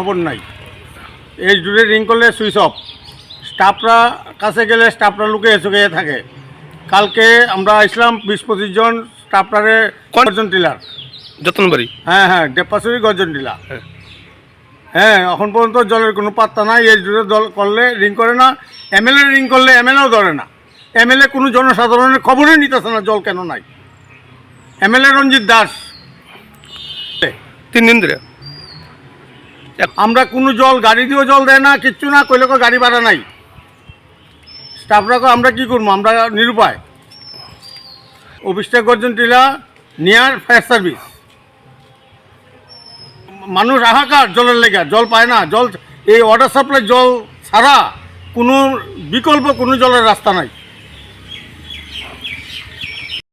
খবর নাই। এই জুড়ে রিং করলে সুইচ অফ, স্টাফরা কাছে গেলে স্টাফরা লুকিয়ে চুকিয়ে থাকে। কালকে আমরা আসলাম 20-25 জন স্টাফরারে গর্জন টিলার যতনবাড়ি। হ্যাঁ ডেপাসুরি গর্জন টিলা। হ্যাঁ এখন পর্যন্ত জলের কোনো পাত্তা নাই। এই জুড়ে জল করলে রিং করে না, এমএলএ রিং করলে এমএলএও ধরে না। এমএলএ কোনো জনসাধারণের খবরই নিতেছে না জল কেন নাই। এমএলএ রঞ্জিত দাস 3 দিন ধরে আমরা কোনো জল গাড়ি দিয়েও জল দেয় না, কিচ্ছু না, কইলে গাড়ি ভাড়া নাই। স্টাফরা আমরা কি করবো, আমরা নিরুপায়। অফিসটা গর্জন টিলা নিয়ার ফায়ার সার্ভিস। মানুষ হাহাকার জলের লেগে, জল পায় না। জল এই ওয়াটার সাপ্লাই জল ছাড়া কোনো বিকল্প কোনো জলের রাস্তা নাই।